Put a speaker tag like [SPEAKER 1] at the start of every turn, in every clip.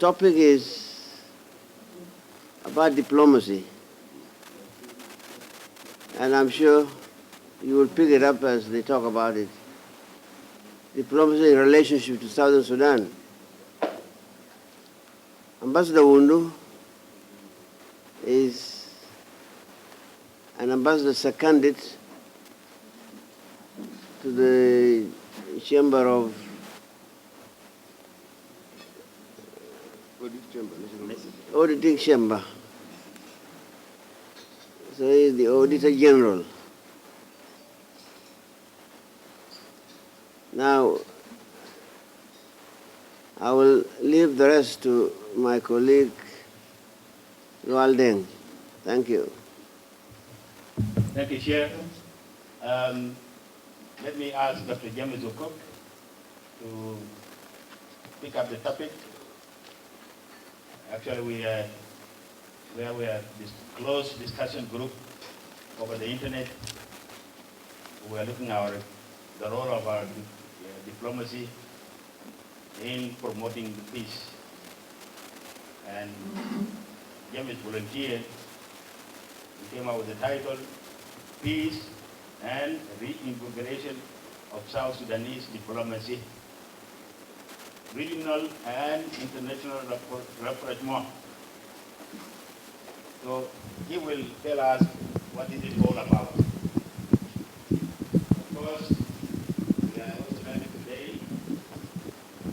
[SPEAKER 1] topic is about diplomacy, and I'm sure you will pick it up as they talk about it. Diplomacy in relationship to Southern Sudan. Ambassador Wundu is an ambassador seconded to the Chamber of Auditing Chamber. So he is the Auditor General. Now, I will leave the rest to my colleague, Lualdeng. Thank you.
[SPEAKER 2] Thank you, Chair. Let me ask Dr. James Okok to pick up the topic. Actually, we are this close discussion group over the internet. We are looking at the role of our diplomacy in promoting peace. And James volunteered. He came out with the title, Peace and Reinvigoration of South Sudanese Diplomacy, Regional and International Rapprochement. So he will tell us what is it all about. Of course, we are also learning today.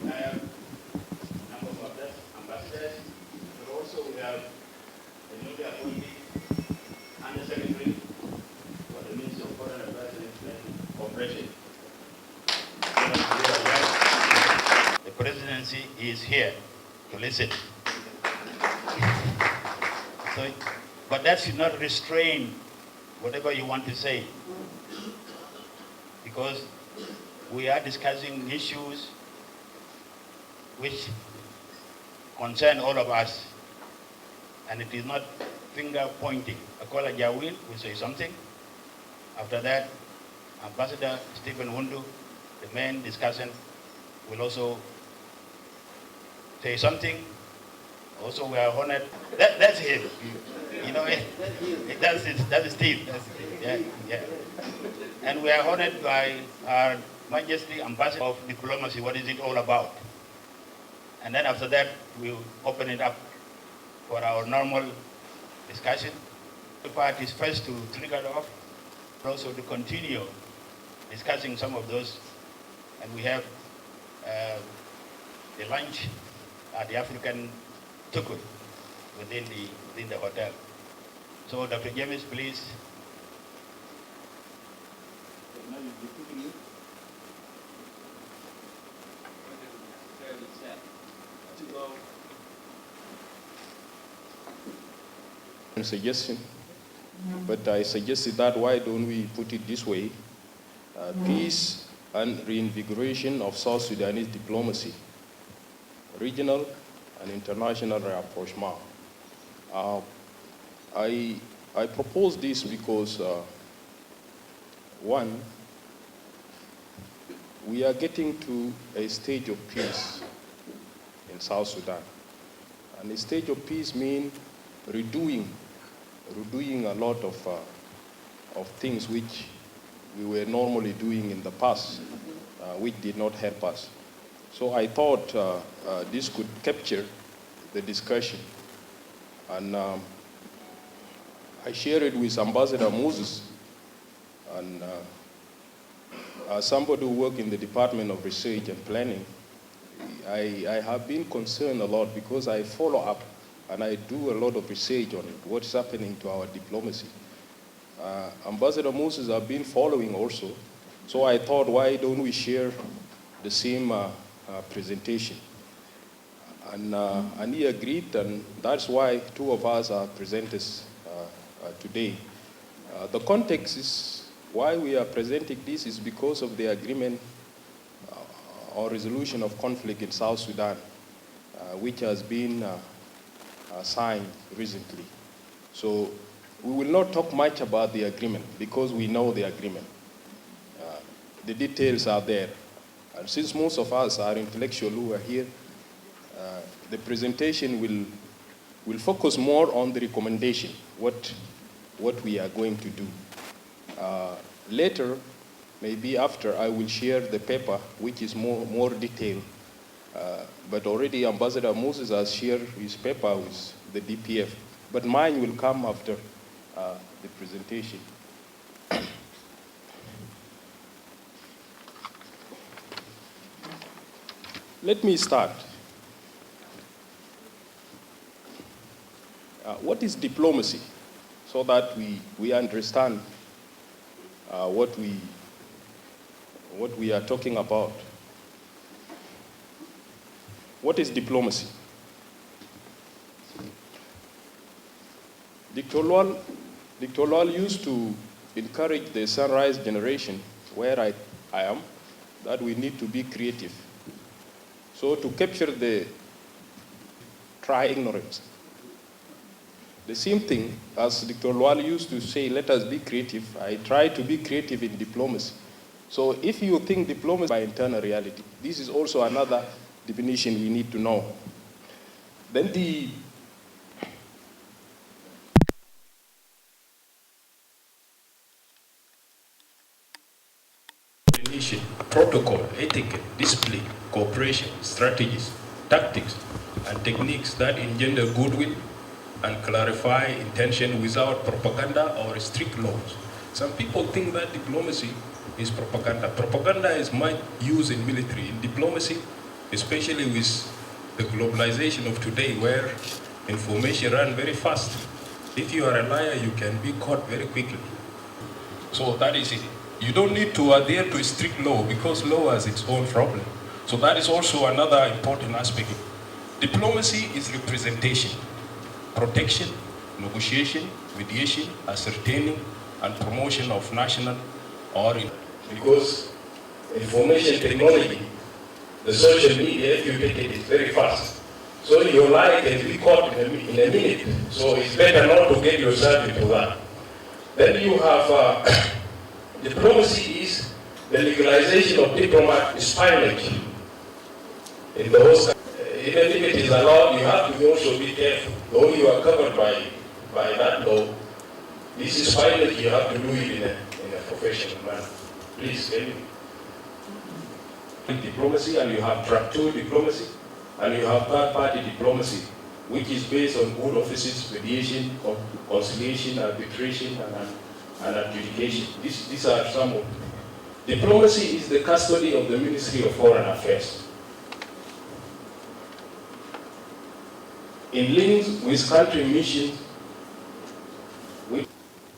[SPEAKER 2] We have a number of ambassadors, but also we have a newly appointed Undersecretary for the Ministry of Foreign Affairs and International Cooperation. The presidency is here to listen. So, but that should not restrain whatever you want to say, because we are discussing issues which concern all of us, and it is not finger pointing. Akola Jawil will say something. After that, Ambassador Stephen Wundu, the main discussant, will also say something. Also, we are honored. That's him. You know, that's Steve. Yeah, yeah. And we are honored by our Majesty Ambassador of Diplomacy. What is it all about? And then after that, we'll open it up for our normal discussion. The part is first to trigger it off, but also to continue discussing some of those. And we have the lunch at the African Tukul within the hotel. So Dr. James, please.
[SPEAKER 3] Suggestion, but I suggested that why don't we put it this way, peace and reinvigoration of South Sudanese diplomacy, regional and international rapprochement. I propose this because one, we are getting to a stage of peace in South Sudan, and a stage of peace means redoing a lot of things which we were normally doing in the past, which did not help us. So I thought this could capture the discussion. And I shared it with Ambassador Moses, and as somebody who works in the Department of Research and Planning, I have been concerned a lot because I follow up and I do a lot of research on it, what's happening to our diplomacy. Ambassador Moses have been following also, so I thought, why don't we share the same presentation? And he agreed, and that's why two of us are presenters today. The context is why we are presenting this is because of the agreement or resolution of conflict in South Sudan, which has been signed recently. So we will not talk much about the agreement because we know the agreement. The details are there. And since most of us are intellectuals who are here, the presentation will focus more on the recommendation, what we are going to do. Later, maybe after, I will share the paper, which is more detailed. But already Ambassador Moses has shared his paper with the DPF. But mine will come after the presentation. Let me start. What is diplomacy? So that we understand what we are talking about. What is diplomacy? Dr. Lwal used to encourage the sunrise generation, where I am, that we need to be creative. So to capture try ignorance. The same thing as Dr. Lwal used to say, let us be creative. I try to be creative in diplomacy. So if you think diplomacy by internal reality, this is also another definition we need to know. Then the definition, protocol, etiquette, discipline, cooperation, strategies, tactics, and techniques that engender goodwill and clarify intention without propaganda or strict laws. Some people think that diplomacy is propaganda. Propaganda is much used in military. In diplomacy, especially with the globalization of today, where information runs very fast. If you are a liar, you can be caught very quickly. So that is it. You don't need to adhere to strict law, because law has its own problem. So that is also another important aspect. Diplomacy is representation, protection, negotiation, mediation, ascertaining, and promotion of national or because information technology, the social media, if you take it, is very fast. So your lie can be caught in a minute. So it's better not to get yourself into that. Then you have diplomacy is the legalization of diplomat espionage in the host. Even if it is allowed, you have to also be careful. Though you are covered by that law, this is espionage, you have to do it in a professional manner. Please, can you? Diplomacy, and you have track 2 diplomacy, and you have third-party diplomacy, which is based on good offices, mediation, conciliation, arbitration, and adjudication. These are some of them. Diplomacy is the custody of the Ministry of Foreign Affairs. In links with country missions,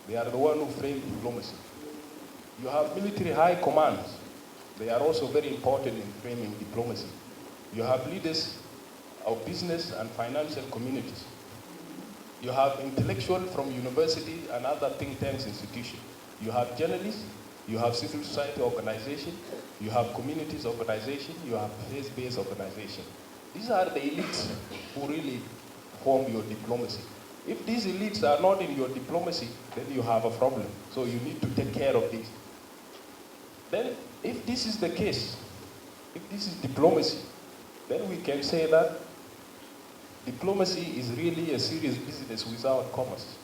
[SPEAKER 3] they are the one who frame diplomacy. You have military high commands. They are also very important in framing diplomacy. You have leaders of business and financial communities. You have intellectuals from university and other think tanks institutions. You have journalists, you have civil society organizations, you have communities organizations, you have faith-based organizations. These are the elites who really form your diplomacy. If these elites are not in your diplomacy, then you have a problem. So you need to take care of this. Then, if this is the case, if this is diplomacy, then we can say that diplomacy is really a serious business without commerce.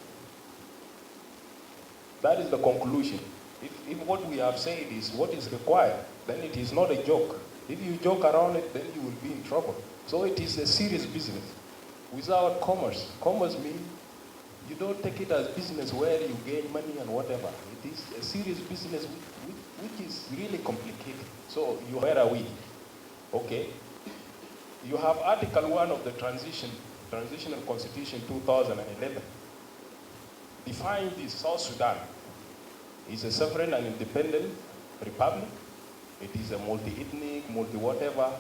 [SPEAKER 3] That is the conclusion. If what we have said is what is required, then it is not a joke. If you joke around it, then you will be in trouble. So it is a serious business. Without commerce, commerce means you don't take it as business where you gain money and whatever. It is a serious business which is really complicated. So where are we? Okay. You have Article 1 of the Transitional Constitution 2011. Define this: South Sudan is a sovereign and independent republic. It is a multi-ethnic, multi-whatever,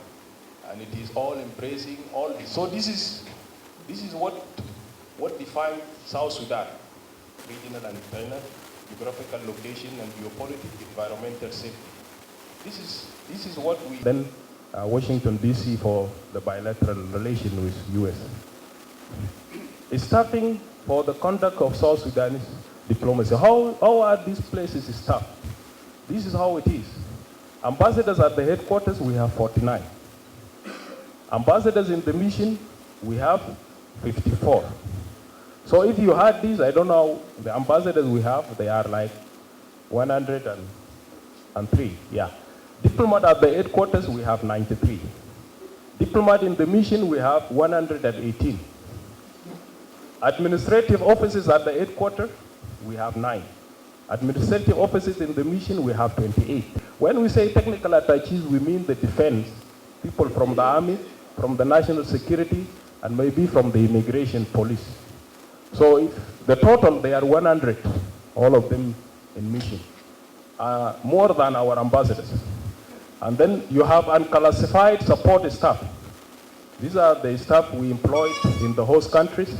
[SPEAKER 3] and it is all-embracing, all this. So this is what defines South Sudan: regional and internal, geographical location and geopolitics, environmental safety. This is what we then Washington D.C. for the bilateral relation with U.S. Starting for the conduct of South Sudanese diplomacy. How are these places staffed? This is how it is. Ambassadors at the headquarters, we have 49. Ambassadors in the mission, we have 54. So if you had these, I don't know, the ambassadors we have, they are like 103, yeah. Diplomat at the headquarters, we have 93. Diplomat in the mission, we have 118. Administrative offices at the headquarters, we have 9. Administrative offices in the mission, we have 28. When we say technical attaches, we mean the defense, people from the army, from the national security, and maybe from the immigration police. So if the total, they are 100, all of them in mission, more than our ambassadors. And then you have unclassified support staff. These are the staff we employed in the host countries,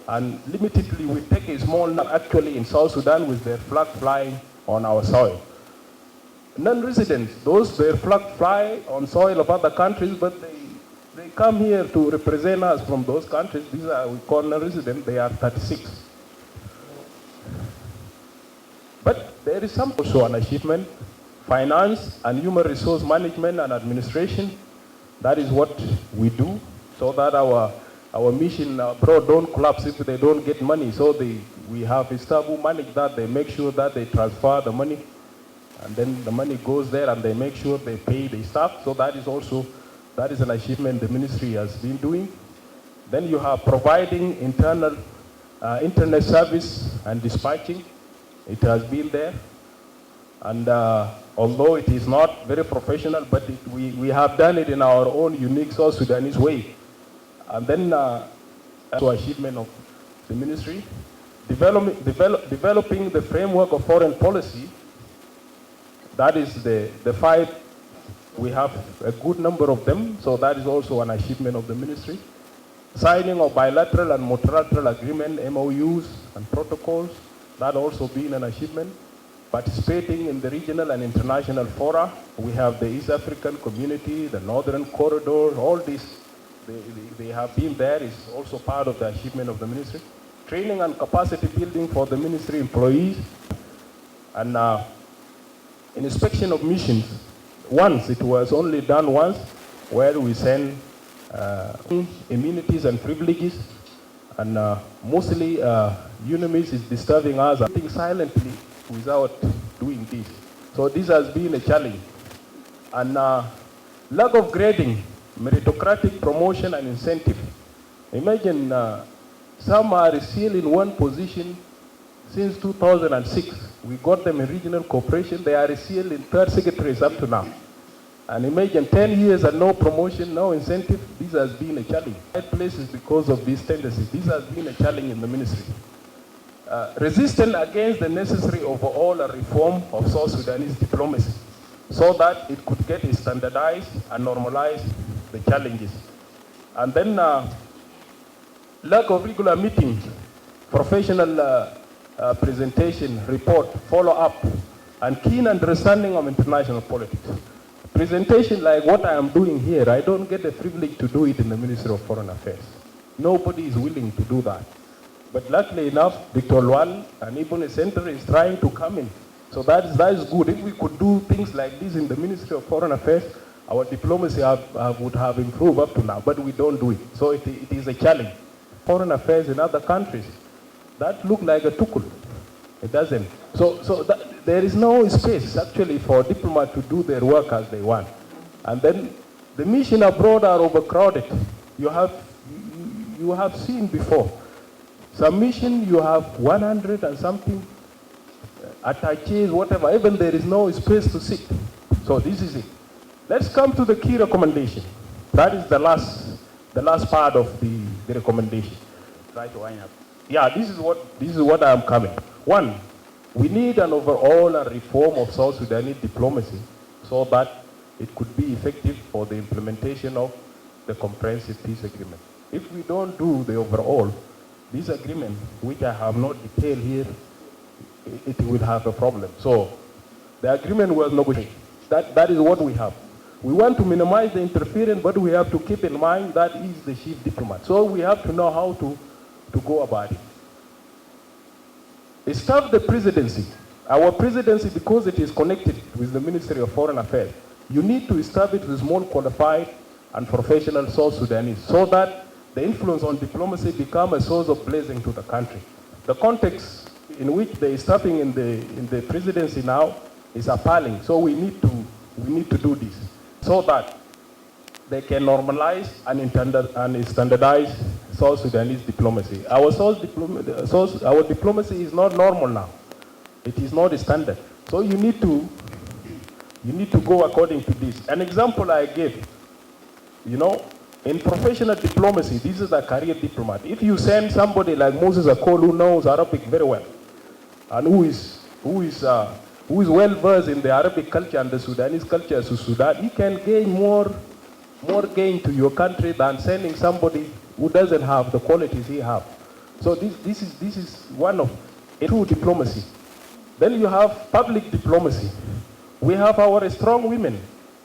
[SPEAKER 3] and limitedly we take a small number actually in South Sudan with their flag flying on our soil. Non-residents, those their flag fly on soil of other countries, but they come here to represent us from those countries. These are, we call non-residents, they are 36. But there is some also an achievement, finance and human resource management and administration. That is what we do, so that our mission abroad don't collapse if they don't get money. So we have staff who manage that. They make sure that they transfer the money, and then the money goes there, and they make sure they pay the staff. So that is an achievement the ministry has been doing. Then you have providing internal internet service and dispatching. It has been there. And although it is not very professional, but we have done it in our own unique South Sudanese way. And then also achievement of the ministry, developing the framework of foreign policy. That is the 5, we have a good number of them, so that is also an achievement of the ministry. Signing of bilateral and multilateral agreement, MOUs and protocols, that also been an achievement. Participating in the regional and international fora. We have the East African Community, the Northern Corridor, all these, they have been there, is also part of the achievement of the ministry. Training and capacity building for the ministry employees. And inspection of missions. Once, it was only done once, where we send immunities and privileges. And mostly UNAMIS is disturbing us, acting silently without doing this. So this has been a challenge. And lack of grading, meritocratic promotion and incentive. Imagine some are still in one position since 2006. We got them in regional cooperation. They are still in third secretaries up to now. And imagine 10 years and no promotion, no incentive. This has been a challenge. Right places because of these tendencies. This has been a challenge in the ministry. Resistance against the necessary overall reform of South Sudanese diplomacy, so that it could get standardized and normalize the challenges. And then lack of regular meetings, professional presentation, report, follow-up, and keen understanding of international politics. Presentation like what I am doing here, I don't get the privilege to do it in the Ministry of Foreign Affairs. Nobody is willing to do that. But luckily enough, Dr. Lual and even the center is trying to come in. So that is good. If we could do things like this in the Ministry of Foreign Affairs, our diplomacy would have improved up to now, but we don't do it. So it is a challenge. Foreign affairs in other countries, that look like a tukul. It doesn't. So there is no space actually for diplomats to do their work as they want. And then the mission abroad are overcrowded. You have seen before. Some mission you have 100 and something attaches, whatever. Even there is no space to sit. So this is it. Let's come to the key recommendation. That is the last part of the recommendation. Try to wind up. Yeah, this is what I am coming. One, we need an overall reform of South Sudanese diplomacy so that it could be effective for the implementation of the comprehensive peace agreement. If we don't do the overall, this agreement, which I have not detailed here, it will have a problem. So the agreement was negotiated. That is what we have. We want to minimize the interference, but we have to keep in mind that he is the chief diplomat. So we have to know how to go about it. Start the presidency. Our presidency, because it is connected with the Ministry of Foreign Affairs, you need to establish with more qualified and professional South Sudanese, so that the influence on diplomacy become a source of blessing to the country. The context in which they are stepping in the presidency now is appalling. So we need to do this so that they can normalize and standardize South Sudanese diplomacy. Our diplomacy is not normal now. It is not standard. So you need to go according to this. An example I gave, in professional diplomacy, this is a career diplomat. If you send somebody like Moses Akol, who knows Arabic very well, and who is well versed in the Arabic culture and the Sudanese culture to Sudan, he can gain more gain to your country than sending somebody who doesn't have the qualities he has. So this is one of a true diplomacy. Then you have public diplomacy. We have our strong women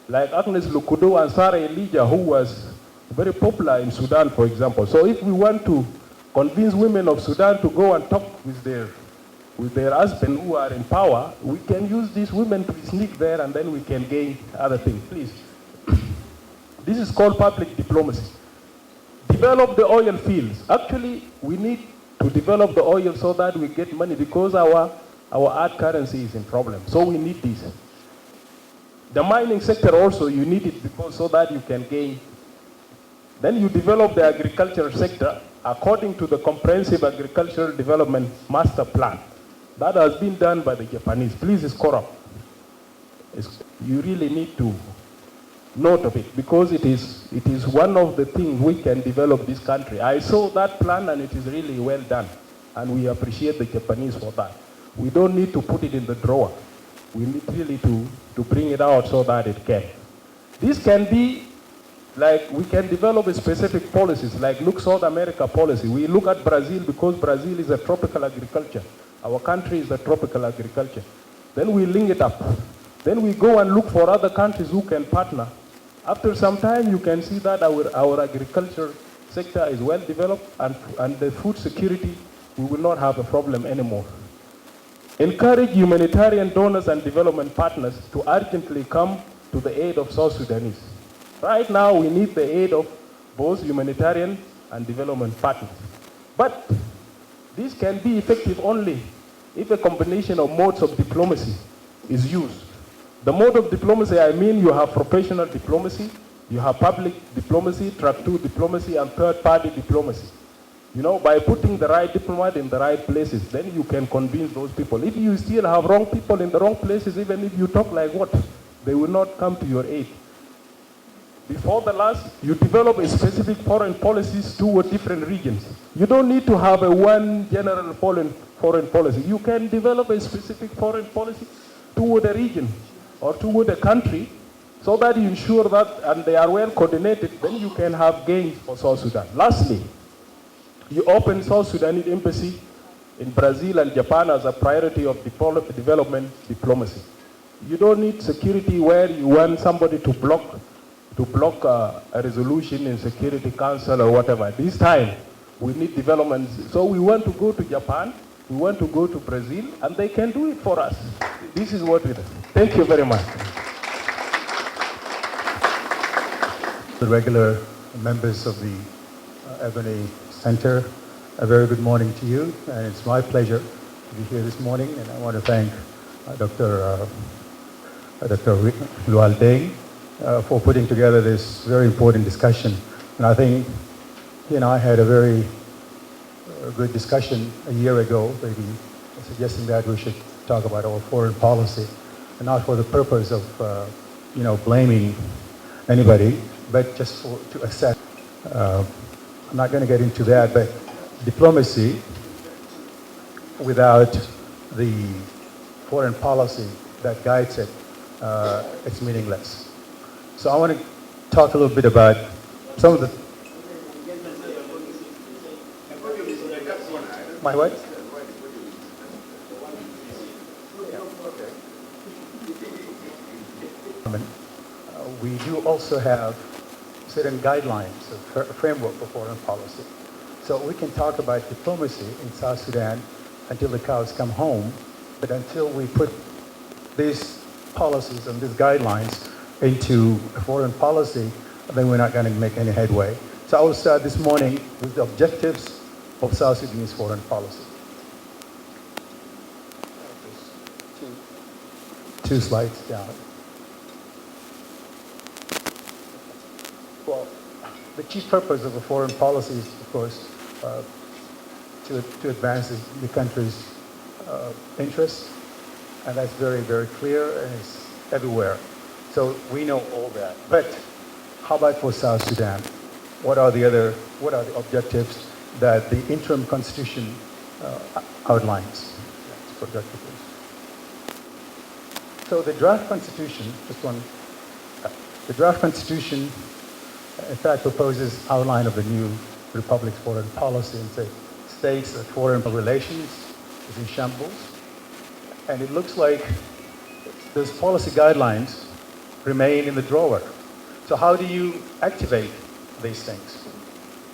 [SPEAKER 3] like Agnes Lukudo and Sarah Elijah, who was very popular in Sudan, for example. So if we want to convince women of Sudan to go and talk with their husband who are in power, we can use these women to sneak there, and then we can gain other things. Please. This is called public diplomacy. Develop the oil fields. Actually, we need to develop the oil so that we get money, because our hard currency is in problem. So we need this. The mining sector also, you need it because so that you can gain. Then you develop the agricultural sector according to the Comprehensive Agricultural Development Master Plan. That has been done by the Japanese. Please, it's corrupt. You really need to note of it, because it is one of the things we can develop this country. I saw that plan and it is really well done, and we appreciate the Japanese for that. We don't need to put it in the drawer. We need really to bring it out so that it can. This can be like, we can develop a specific policies, like look South America policy. We look at Brazil because Brazil is a tropical agriculture. Our country is a tropical agriculture. Then we link it up. Then we go and look for other countries who can partner. After some time, you can see that our agriculture sector is well developed, and the food security, we will not have a problem anymore. Encourage humanitarian donors and development partners to urgently come to the aid of South Sudanese. Right now, we need the aid of both humanitarian and development partners. But this can be effective only if a combination of modes of diplomacy is used. The mode of diplomacy, I mean, you have professional diplomacy, you have public diplomacy, track 2 diplomacy, and third-party diplomacy. By putting the right diplomat in the right places, then you can convince those people. If you still have wrong people in the wrong places, even if you talk like what, they will not come to your aid. Before the last, you develop a specific foreign policies toward different regions. You don't need to have a one general foreign policy. You can develop a specific foreign policy toward a region or toward a country, so that you ensure that, and they are well coordinated, then you can have gains for South Sudan. Lastly, you open South Sudanese embassy in Brazil and Japan as a priority of development diplomacy. You don't need security where you want somebody to block a resolution in Security Council or whatever. This time, we need development. So we want to go to Japan, we want to go to Brazil, and they can do it for us. This is what we do. Thank you very much.
[SPEAKER 4] The regular members of the Ebony Center, a very good morning to you, and it's my pleasure to be here this morning, and I want to thank Dr. Lual Deng for putting together this very important discussion. And I think he and I had a very good discussion a year ago, maybe suggesting that we should talk about our foreign policy, and not for the purpose of blaming anybody, but just to assess. I'm not going to get into that, but diplomacy without the foreign policy that guides it, it's meaningless. So I want to talk a little bit about some of the... My what? We do also have certain guidelines, a framework for foreign policy. So we can talk about diplomacy in South Sudan until the cows come home, but until we put these policies and these guidelines into a foreign policy, then we're not going to make any headway. So I will start this morning with the objectives of South Sudanese foreign policy. Two slides down. Well, the chief purpose of a foreign policy is, of course, to advance the country's interests, and that's very, very clear, and it's everywhere. So we know all that. But how about for South Sudan? What are the objectives that the interim constitution outlines? So the draft constitution, the draft constitution, in fact, proposes outline of the new republic's foreign policy and states that foreign relations is in shambles. And it looks like those policy guidelines remain in the drawer. So how do you activate these things?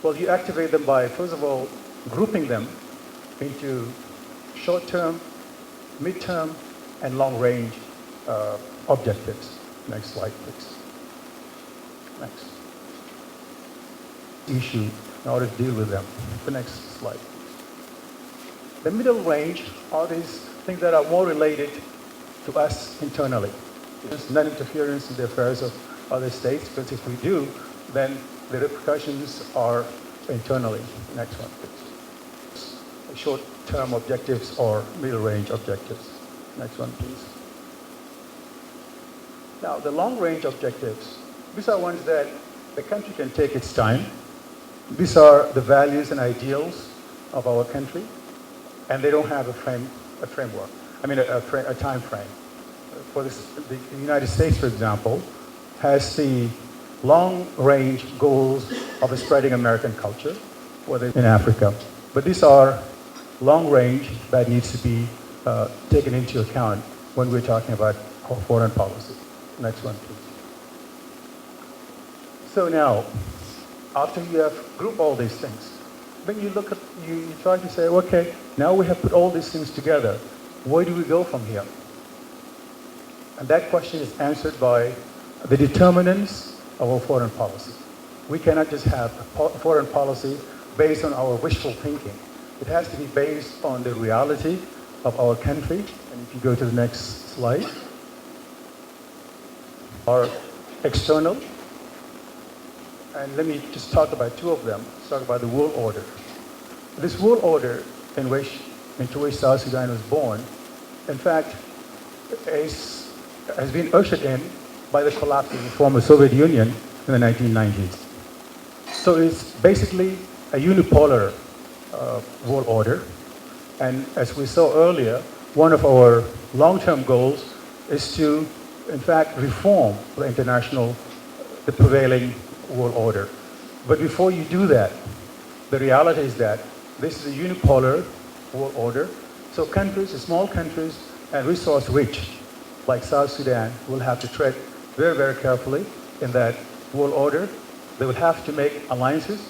[SPEAKER 4] Well, you activate them by, first of all, grouping them into short-term, mid-term, and long-range objectives. Next slide, please. Next. Issue in order to deal with them. The next slide. The middle range are these things that are more related to us internally. There's non-interference in the affairs of other states, because if we do, then the repercussions are internally. Next one, please. Short-term objectives or middle-range objectives. Next one, please. Now, the long-range objectives, these are ones that the country can take its time. These are the values and ideals of our country, and they don't have a framework. I mean, a time frame. For this, the United States, for example, has the long-range goals of spreading American culture, whether in Africa. But these are long-range that needs to be taken into account when we're talking about our foreign policy. Next one, please. So now, after you have grouped all these things, then you look at, you try to say, okay, now we have put all these things together. Where do we go from here? And that question is answered by the determinants of our foreign policy. We cannot just have a foreign policy based on our wishful thinking. It has to be based on the reality of our country. And if you go to the next slide, are external. And let me just talk about two of them. Let's talk about the world order. This world order into which South Sudan was born, in fact, has been ushered in by the collapse of the former Soviet Union in the 1990s. So it's basically a unipolar world order. And as we saw earlier, one of our long-term goals is to, in fact, reform the prevailing world order. But before you do that, the reality is that this is a unipolar world order. So countries, small countries, and resource-rich, like South Sudan, will have to tread very, very carefully in that world order. They will have to make alliances.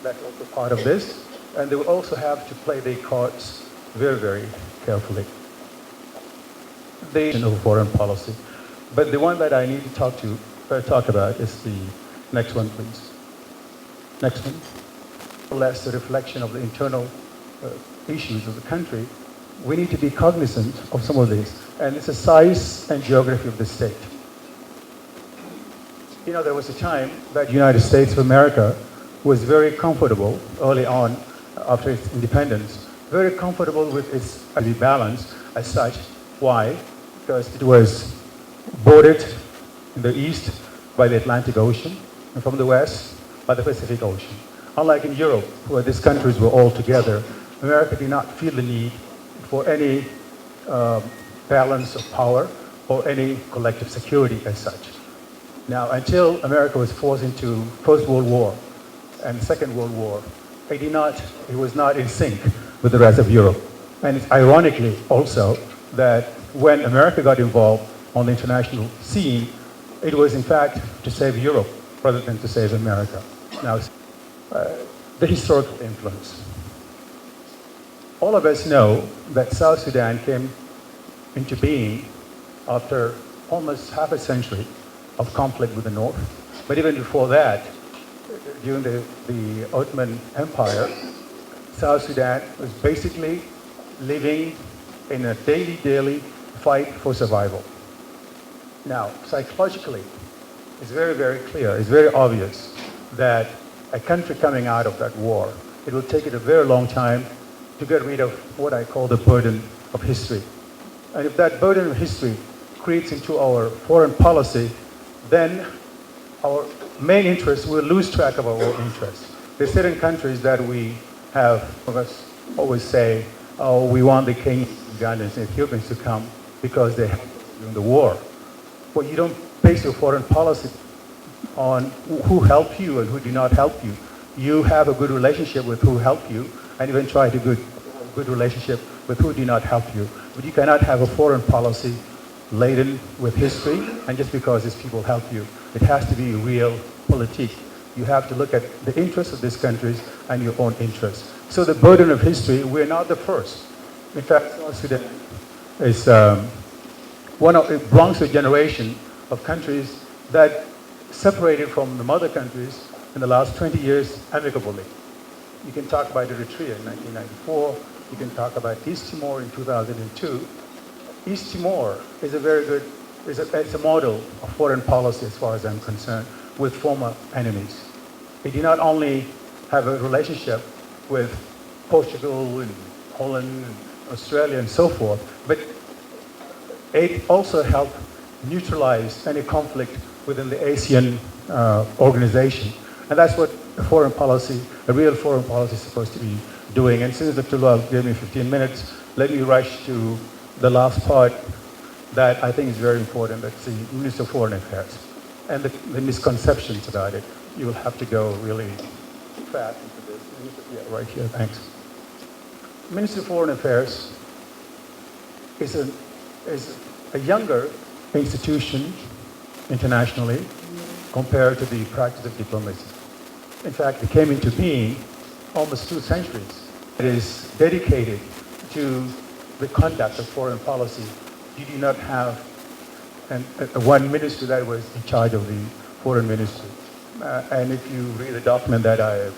[SPEAKER 4] That's also part of this. And they will also have to play their cards very, very carefully. The foreign policy. But the one that I need to talk about is the next one, please. Next one. Less the reflection of the internal issues of the country. We need to be cognizant of some of these. And it's the size and geography of the state. You know, there was a time that the United States of America was very comfortable early on after its independence, very comfortable with its balance as such. Why? Because it was bordered in the east by the Atlantic Ocean, and from the west by the Pacific Ocean. Unlike in Europe, where these countries were all together, America did not feel the need for any balance of power or any collective security as such. Now, until America was forced into First World War and Second World War, it was not in sync with the rest of Europe. And it's ironically also that when America got involved on the international scene, it was in fact to save Europe rather than to save America. Now, the historical influence. All of us know that South Sudan came into being after almost half a century of conflict with the North. But even before that, during the Ottoman Empire, South Sudan was basically living in a daily fight for survival. Now, psychologically, it's very, very clear, it's very obvious that a country coming out of that war, it will take it a very long time to get rid of what I call the burden of history. And if that burden of history creeps into our foreign policy, then our main interests will lose track of our own interests. There are certain countries that we have, of us always say, oh, we want the Kenyans, Ugandans, and Ethiopians to come because they helped us during the war. Well, you don't base your foreign policy on who helped you and who did not help you. You have a good relationship with who helped you, and even try to good relationship with who did not help you. But you cannot have a foreign policy laden with history, and just because these people help you. It has to be real politique. You have to look at the interests of these countries and your own interests. So the burden of history, we're not the first. In fact, South Sudan is it belongs to a generation of countries that separated from the mother countries in the last 20 years amicably. You can talk about Eritrea in 1994. You can talk about East Timor in 2002. East Timor is a very good, it's a model of foreign policy as far as I'm concerned, with former enemies. It did not only have a relationship with Portugal and Holland and Australia and so forth, but it also helped neutralize any conflict within the ASEAN organization. And that's what a foreign policy, a real foreign policy is supposed to be doing. And since Dr. Love gave me 15 minutes, let me rush to the last part that I think is very important. That's the Minister of Foreign Affairs and the misconceptions about it. You will have to go really fast into this. Yeah, right here, thanks. Minister of Foreign Affairs is a younger institution internationally compared to the practice of diplomacy. In fact, it came into being almost 2 centuries. It is dedicated to the conduct of foreign policy. You do not have one ministry that was in charge of the foreign ministry. And if you read the document that I have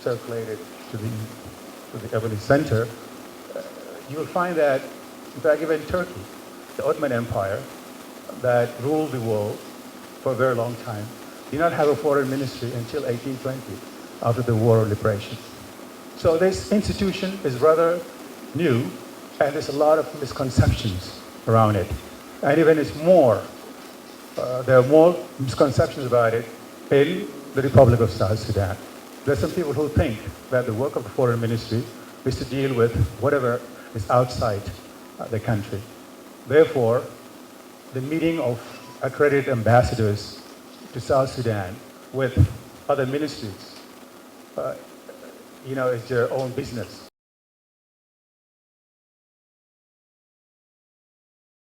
[SPEAKER 4] circulated to the Ebony Center, you will find that, in fact, even Turkey, the Ottoman Empire that ruled the world for a very long time, did not have a foreign ministry until 1820, after the War of Liberation. So this institution is rather new, and there's a lot of misconceptions around it. And even it's more, there are more misconceptions about it in the Republic of South Sudan. There are some people who think that the work of the foreign ministry is to deal with whatever is outside the country. Therefore, the meeting of accredited ambassadors to South Sudan with other ministries, is their own business.